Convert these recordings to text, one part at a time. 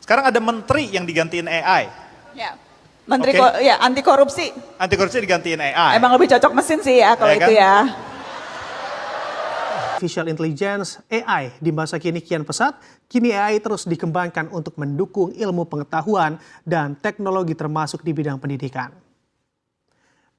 Sekarang ada menteri yang digantiin AI. Ya. Menteri Oke. ya anti korupsi. Anti korupsi digantiin AI. Emang lebih cocok mesin sih ya kalau Ya kan? itu ya. Artificial Intelligence AI di masa kini kian pesat, kini AI terus dikembangkan untuk mendukung ilmu pengetahuan dan teknologi termasuk di bidang pendidikan.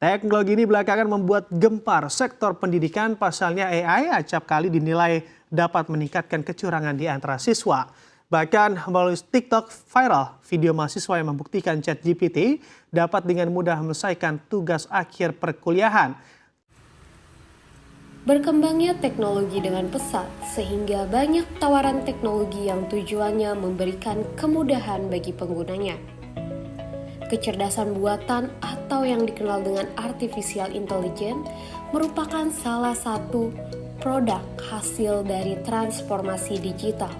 Teknologi ini belakangan membuat gempar sektor pendidikan, pasalnya AI acap kali dinilai dapat meningkatkan kecurangan di antara siswa. Bahkan melalui TikTok viral, video mahasiswa yang membuktikan ChatGPT dapat dengan mudah menyelesaikan tugas akhir perkuliahan. Berkembangnya teknologi dengan pesat sehingga banyak tawaran teknologi yang tujuannya memberikan kemudahan bagi penggunanya. Kecerdasan buatan atau yang dikenal dengan artificial intelligence merupakan salah satu produk hasil dari transformasi digital.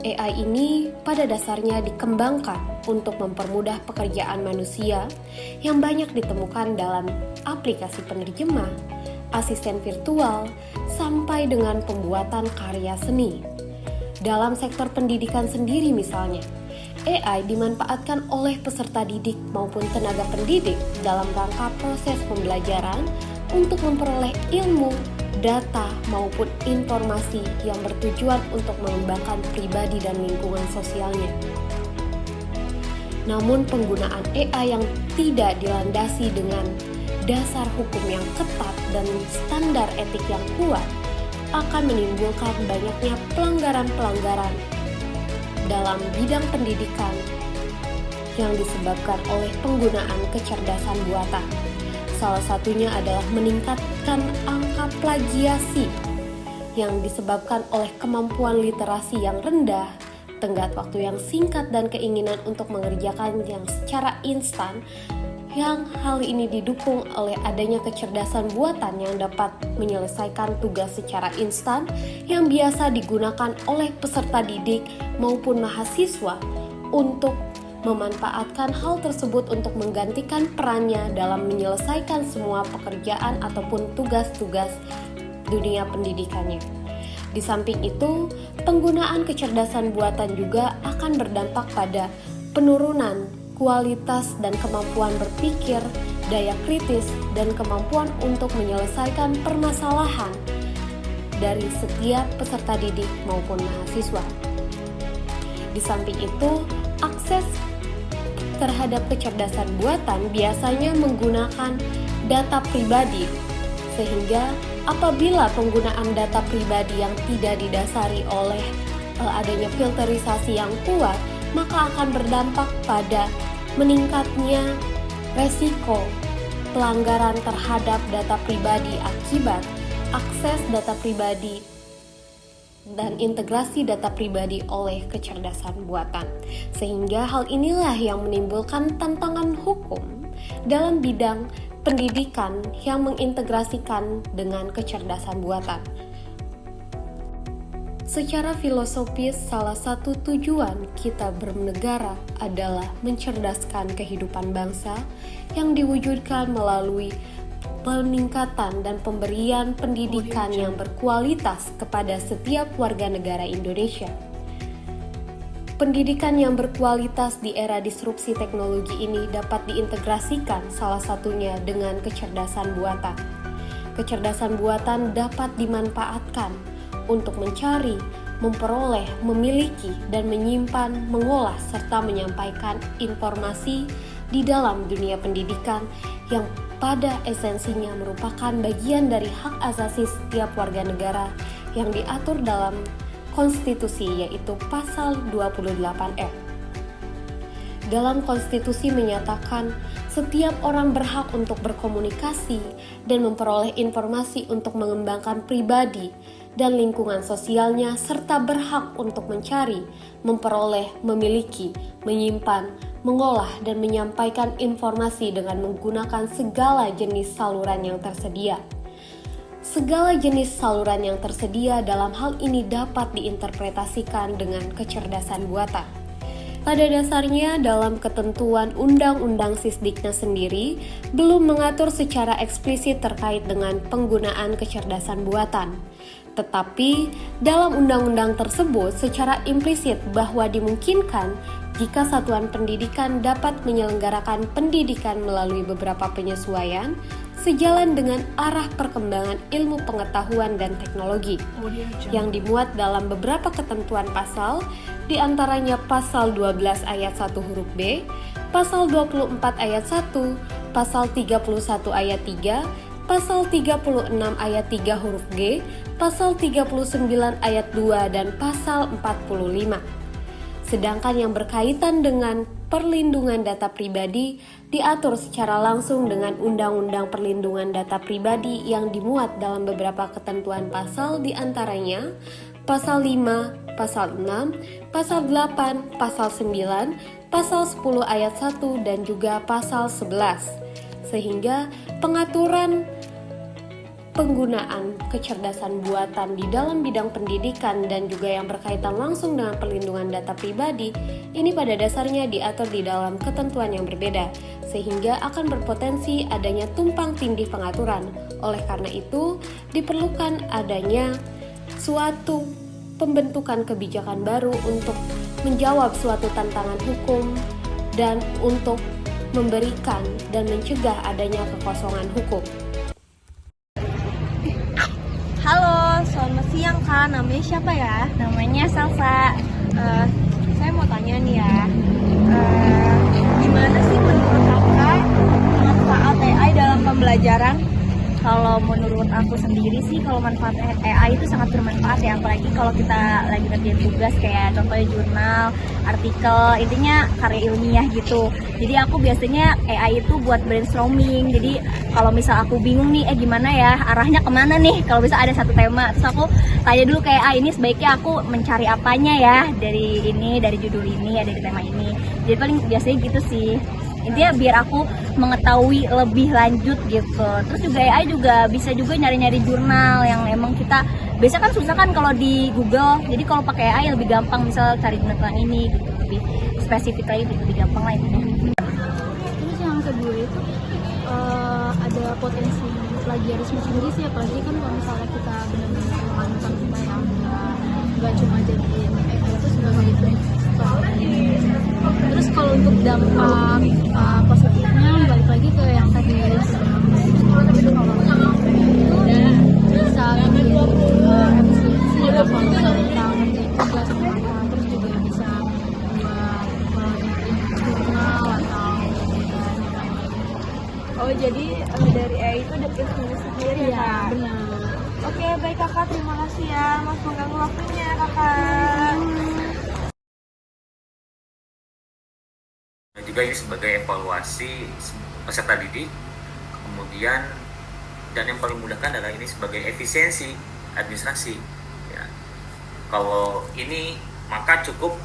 AI ini pada dasarnya dikembangkan untuk mempermudah pekerjaan manusia yang banyak ditemukan dalam aplikasi penerjemah, asisten virtual, sampai dengan pembuatan karya seni. Dalam sektor pendidikan sendiri misalnya, AI dimanfaatkan oleh peserta didik maupun tenaga pendidik dalam rangka proses pembelajaran untuk memperoleh ilmu, data, maupun informasi yang bertujuan untuk mengembangkan pribadi dan lingkungan sosialnya. Namun penggunaan AI yang tidak dilandasi dengan dasar hukum yang ketat dan standar etik yang kuat akan menimbulkan banyaknya pelanggaran-pelanggaran dalam bidang pendidikan yang disebabkan oleh penggunaan kecerdasan buatan. Salah satunya adalah meningkatkan angka plagiasi yang disebabkan oleh kemampuan literasi yang rendah, tenggat waktu yang singkat, dan keinginan untuk mengerjakan yang secara instan, yang hal ini didukung oleh adanya kecerdasan buatan yang dapat menyelesaikan tugas secara instan yang biasa digunakan oleh peserta didik maupun mahasiswa untuk memanfaatkan hal tersebut untuk menggantikan perannya dalam menyelesaikan semua pekerjaan ataupun tugas-tugas dunia pendidikannya. Di samping itu, penggunaan kecerdasan buatan juga akan berdampak pada penurunan kualitas dan kemampuan berpikir, daya kritis, dan kemampuan untuk menyelesaikan permasalahan dari setiap peserta didik maupun mahasiswa. Di samping itu, akses terhadap kecerdasan buatan biasanya menggunakan data pribadi, sehingga apabila penggunaan data pribadi yang tidak didasari oleh adanya filterisasi yang kuat, maka akan berdampak pada meningkatnya resiko pelanggaran terhadap data pribadi akibat akses data pribadi dan integrasi data pribadi oleh kecerdasan buatan. Sehingga hal inilah yang menimbulkan tantangan hukum dalam bidang pendidikan yang mengintegrasikan dengan kecerdasan buatan. Secara filosofis, salah satu tujuan kita bernegara adalah mencerdaskan kehidupan bangsa yang diwujudkan melalui peningkatan dan pemberian pendidikan yang berkualitas kepada setiap warga negara Indonesia. Pendidikan yang berkualitas di era disrupsi teknologi ini dapat diintegrasikan salah satunya dengan kecerdasan buatan. Kecerdasan buatan dapat dimanfaatkan untuk mencari, memperoleh, memiliki, dan menyimpan, mengolah, serta menyampaikan informasi di dalam dunia pendidikan yang pada esensinya merupakan bagian dari hak asasi setiap warga negara yang diatur dalam konstitusi, yaitu pasal 28F. Dalam konstitusi menyatakan setiap orang berhak untuk berkomunikasi dan memperoleh informasi untuk mengembangkan pribadi dan lingkungan sosialnya, serta berhak untuk mencari, memperoleh, memiliki, menyimpan, mengolah, dan menyampaikan informasi dengan menggunakan segala jenis saluran yang tersedia. Segala jenis saluran yang tersedia dalam hal ini dapat diinterpretasikan dengan kecerdasan buatan. Pada dasarnya, dalam ketentuan Undang-Undang Sisdiknas sendiri belum mengatur secara eksplisit terkait dengan penggunaan kecerdasan buatan. Tetapi dalam undang-undang tersebut secara implisit bahwa dimungkinkan jika satuan pendidikan dapat menyelenggarakan pendidikan melalui beberapa penyesuaian sejalan dengan arah perkembangan ilmu pengetahuan dan teknologi yang dimuat dalam beberapa ketentuan pasal, di antaranya pasal 12 ayat 1 huruf B, pasal 24 ayat 1, pasal 31 ayat 3, pasal 36 ayat 3 huruf G, pasal 39 ayat 2, dan pasal 45. Sedangkan yang berkaitan dengan perlindungan data pribadi diatur secara langsung dengan Undang-Undang Perlindungan Data Pribadi yang dimuat dalam beberapa ketentuan pasal, di antaranya pasal 5, pasal 6, pasal 8, pasal 9, pasal 10 ayat 1, dan juga pasal 11. Sehingga pengaturan penggunaan kecerdasan buatan di dalam bidang pendidikan dan juga yang berkaitan langsung dengan perlindungan data pribadi ini pada dasarnya diatur di dalam ketentuan yang berbeda, sehingga akan berpotensi adanya tumpang tindih pengaturan. Oleh karena itu, diperlukan adanya suatu pembentukan kebijakan baru untuk menjawab suatu tantangan hukum dan untuk memberikan dan mencegah adanya kekosongan hukum. Halo, selamat siang Kak. Namanya siapa ya? Namanya Salsa. Saya mau tanya nih ya, gimana sih menurut Kakak manfaat AI dalam pembelajaran? Kalau menurut aku sendiri sih, kalau manfaat AI itu sangat bermanfaat ya, apalagi kalau kita lagi ngerjain tugas kayak contohnya jurnal, artikel, intinya karya ilmiah gitu. Jadi aku biasanya AI itu buat brainstorming. Jadi kalau misal aku bingung nih, gimana ya arahnya kemana nih? Kalau bisa ada satu tema, terus aku tanya dulu kayak ini sebaiknya aku mencari apanya ya dari ini, dari judul ini, ya dari tema ini. Jadi paling biasanya gitu sih. Intinya biar aku mengetahui lebih lanjut gitu. Terus juga AI juga bisa juga nyari-nyari jurnal yang emang kita biasa kan susah kan kalau di Google. Jadi kalau pakai AI lebih gampang, misal cari jurnal tentang ini gitu, lebih spesifik lagi gitu, lebih gampang lah intinya. Terus yang kedua itu ada potensi plagiarisme sendiri sih, apalagi kan kalau misalnya kita benar-benar melakukan supaya nggak cuma jadiin AI itu sebagai brainstorm. Terus kalau untuk dampak positifnya balik lagi ke yang tadi itu kalau itu bisa efisiensi atau tentang tugas mereka, terus juga bisa buat jurnal atau jadi dari AI itu ada prinsip sendiri ya, Kak? benar. Oke, baik Kakak, terima kasih ya Mas mengganggu waktunya Kakak. Dan juga ini sebagai evaluasi peserta didik, kemudian dan yang paling memudahkan adalah ini sebagai efisiensi administrasi ya. Kalau ini maka cukup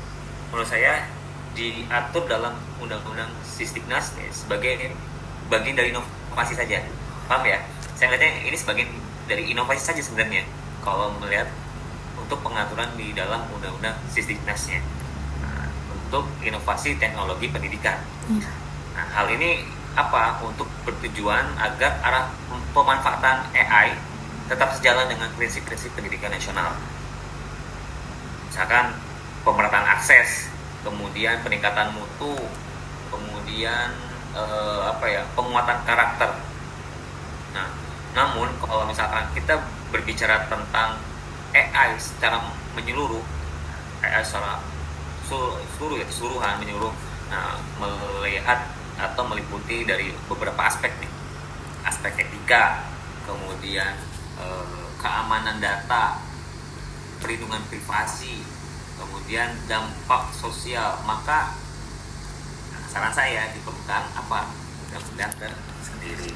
menurut saya diatur dalam Undang-Undang Sisdiknas ya, sebagai bagian dari inovasi saja, paham ya? Saya melihatnya ini sebagian dari inovasi saja sebenarnya kalau melihat untuk pengaturan di dalam Undang-Undang Sisdiknasnya untuk inovasi teknologi pendidikan. Nah, hal ini apa? Untuk bertujuan agar arah pemanfaatan AI tetap sejalan dengan prinsip-prinsip pendidikan nasional. Misalkan pemerataan akses, kemudian peningkatan mutu, kemudian penguatan karakter. Nah, namun kalau misalkan kita berbicara tentang AI secara menyeluruh, AI secara keseluruhan menyeluruh, nah, melihat atau meliputi dari beberapa aspek nih, aspek etika, kemudian keamanan data, perlindungan privasi, kemudian dampak sosial. Maka saran saya diperlukan undang-undang tersendiri.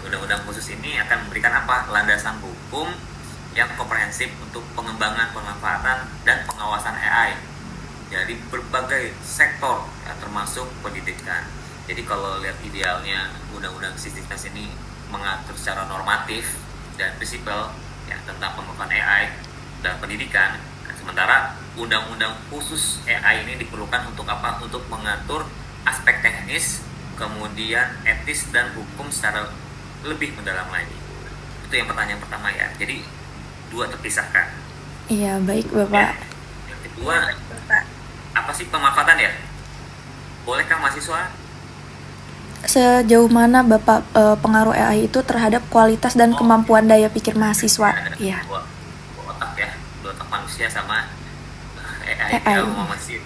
Undang-undang khusus ini akan memberikan landasan hukum yang komprehensif untuk pengembangan, pemanfaatan, dan pengawasan AI dari berbagai sektor ya, termasuk pendidikan. Jadi kalau lihat idealnya Undang-Undang Sisdiknas ini mengatur secara normatif dan prinsipal ya, tentang pengembangan AI dan pendidikan. Nah, sementara Undang-Undang khusus AI ini diperlukan untuk apa? Untuk mengatur aspek teknis, kemudian etis dan hukum secara lebih mendalam lagi. Itu yang pertanyaan pertama ya. Jadi dua terpisahkan. Iya, baik Bapak. Yang kedua, apa sih pemanfaatan ya? Bolehkah mahasiswa? Sejauh mana Bapak pengaruh AI itu terhadap kualitas dan kemampuan daya pikir mahasiswa? Ada Iya. dua otak ya, dua otak manusia sama AI. AI. Kalau masih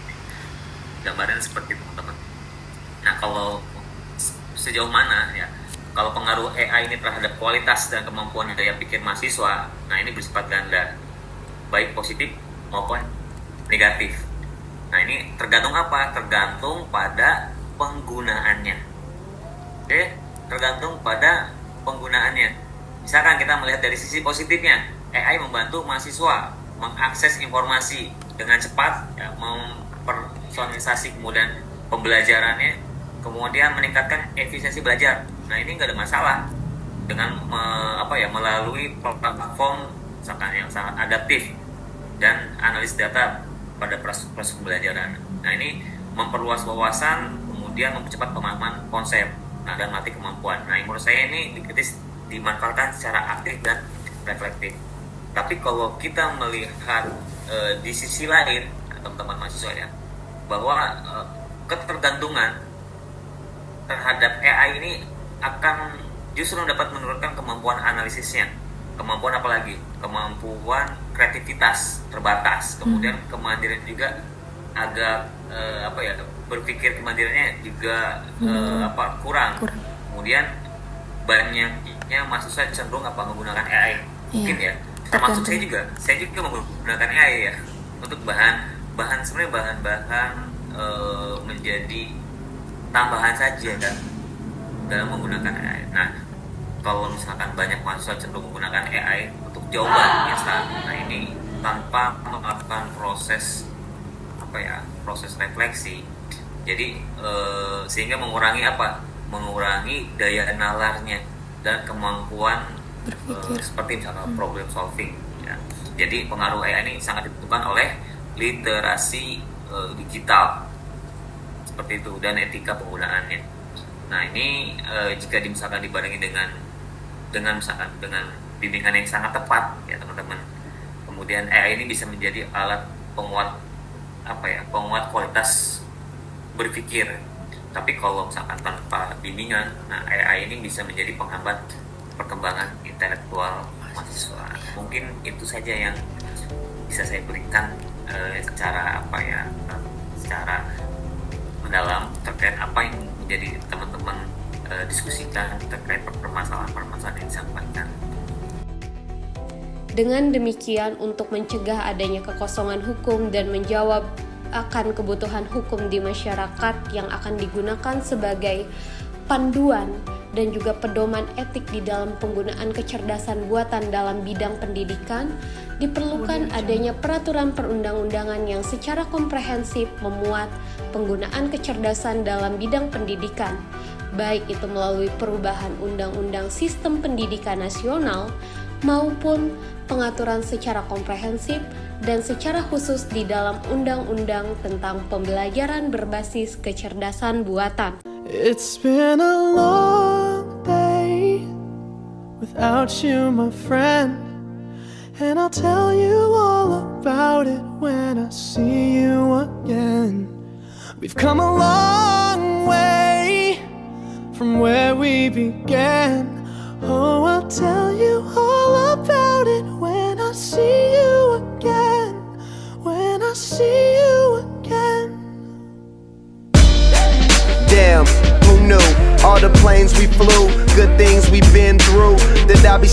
gambaran seperti itu teman-teman. Nah, kalau sejauh mana ya, kalau pengaruh AI ini terhadap kualitas dan kemampuan daya pikir mahasiswa, nah ini bersifat ganda, baik positif maupun negatif. Nah ini tergantung apa? Tergantung pada penggunaannya. Oke, tergantung pada penggunaannya. Misalkan kita melihat dari sisi positifnya, AI membantu mahasiswa mengakses informasi dengan cepat, ya, mempersonalisasi kemudian pembelajarannya, kemudian meningkatkan efisiensi belajar. Nah ini nggak ada masalah dengan melalui platform misalkan yang sangat adaptif dan analis data pada proses pembelajaran. Nah ini memperluas wawasan, kemudian mempercepat pemahaman konsep, dan melatih kemampuan. Nah menurut saya ini dimanfaatkan secara aktif dan reflektif. Tapi kalau kita melihat di sisi lain, teman-teman mahasiswa ya, bahwa ketergantungan terhadap AI ini akan justru dapat menurunkan kemampuan analisisnya. Kemampuan apa lagi? Kemampuan kreativitas terbatas. Kemudian kemandirian juga agak berpikir kemandiriannya juga kurang. Kemudian banyaknya mahasiswa cenderung menggunakan AI. Mungkin ya. Termasuk saya juga menggunakan AI ya untuk bahan sebenarnya bahan menjadi tambahan saja kan dalam menggunakan AI. Nah, kalau misalkan banyak mahasiswa cenderung menggunakan AI untuk jawaban instan, nah ini tanpa melakukan proses refleksi, jadi sehingga mengurangi daya nalarnya dan kemampuan seperti misalnya problem solving. Ya. Jadi pengaruh AI ini sangat ditentukan oleh literasi digital seperti itu dan etika penggunaannya. Nah ini jika misalkan dibarengi dengan bimbingan yang sangat tepat ya teman-teman, kemudian AI ini bisa menjadi alat penguat kualitas berpikir. Tapi kalau misalkan tanpa bimbingan, nah AI ini bisa menjadi penghambat perkembangan intelektual mahasiswa. Mungkin itu saja yang bisa saya berikan secara mendalam terkait apa yang menjadi teman-teman diskusikan terkait permasalahan-permasalahan yang disampaikan. Dengan demikian, untuk mencegah adanya kekosongan hukum dan menjawab akan kebutuhan hukum di masyarakat yang akan digunakan sebagai panduan dan juga pedoman etik di dalam penggunaan kecerdasan buatan dalam bidang pendidikan, diperlukan adanya peraturan perundang-undangan yang secara komprehensif memuat penggunaan kecerdasan dalam bidang pendidikan, baik itu melalui perubahan Undang-Undang Sistem Pendidikan Nasional maupun pengaturan secara komprehensif dan secara khusus di dalam Undang-Undang tentang Pembelajaran Berbasis Kecerdasan Buatan. It's been a long day without you, my friend, and I'll tell you all about it when I see you again. We've come a long way from where we began. Oh, I'll tell you all about it when I see you again. When I see you again. Damn, who knew? All the planes we flew, good things we've been through. That I'll be